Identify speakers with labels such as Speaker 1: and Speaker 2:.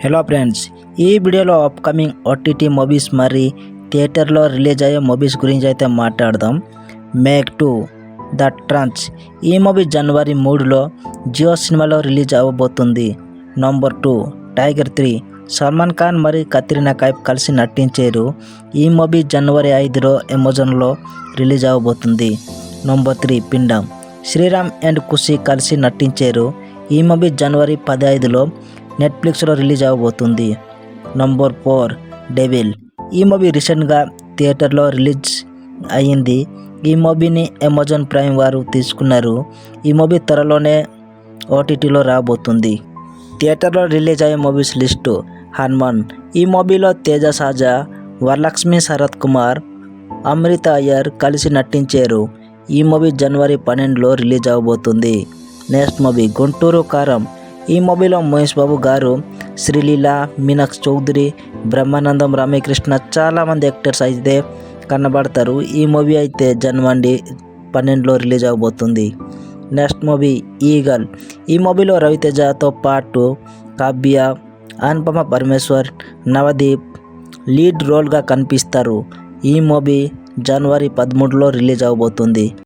Speaker 1: Hello friends, ఈ వీడియోలో upcoming OTT movies మరి థియేటర్లో రిలీజ్ అయ్యే మూవీస్ గురించి అయితే మాట్లాడదాం. మేక్ 2 ద ట్రంచ్ ఈ మూవీ జనవరి 3లో జియో సినిమాలో రిలీజ్ అవ్వబోతుంది. నంబర్ 2 టైగర్ 3 సల్మాన్ ఖాన్ మరియు కత్రినా కైఫ్ కలిసి నటించారు. ఈ మూవీ జనవరి 5లో అమెజాన్లో రిలీజ్ అవ్వబోతుంది. నంబర్ 3 పిండం శ్రీరామ్ అండ్ ఖుషి కలిసి నటించారు. ఈ మూవీ జనవరి 15లో నెట్ఫ్లిక్స్లో రిలీజ్ అవ్వబోతుంది. నంబర్ 4 డెవిల్ ఈ మూవీ రీసెంట్గా థియేటర్లో రిలీజ్ అయ్యింది. ఈ మూవీని అమెజాన్ ప్రైమ్ వారు తీసుకున్నారు. ఈ మూవీ త్వరలోనే ఓటీటీలో రాబోతుంది. థియేటర్లో రిలీజ్ అయ్యే మూవీస్ లిస్టు. హనుమాన్ ఈ మూవీలో తేజ సాజా, వరలక్ష్మి శరత్ కుమార్, అమృత అయ్యర్ కలిసి నటించారు. ఈ మూవీ జనవరి 12లో రిలీజ్ అవ్వబోతుంది. నెక్స్ట్ మూవీ గుంటూరు కారం ఈ మూవీలో మహేష్ బాబు గారు, శ్రీలీల, మీనాక్షి చౌదరి, బ్రహ్మానందం, రమ్యకృష్ణ చాలామంది యాక్టర్స్ అయితే కనబడతారు. ఈ మూవీ అయితే జనవరి 12లో రిలీజ్ అవ్వబోతుంది. నెక్స్ట్ మూవీ ఈగల్ ఈ మూవీలో రవితేజతో పాటు కావ్య, అనుపమ పరమేశ్వర్, నవదీప్ లీడ్ రోల్గా కనిపిస్తారు. ఈ మూవీ జనవరి 13లో రిలీజ్ అవ్వబోతుంది.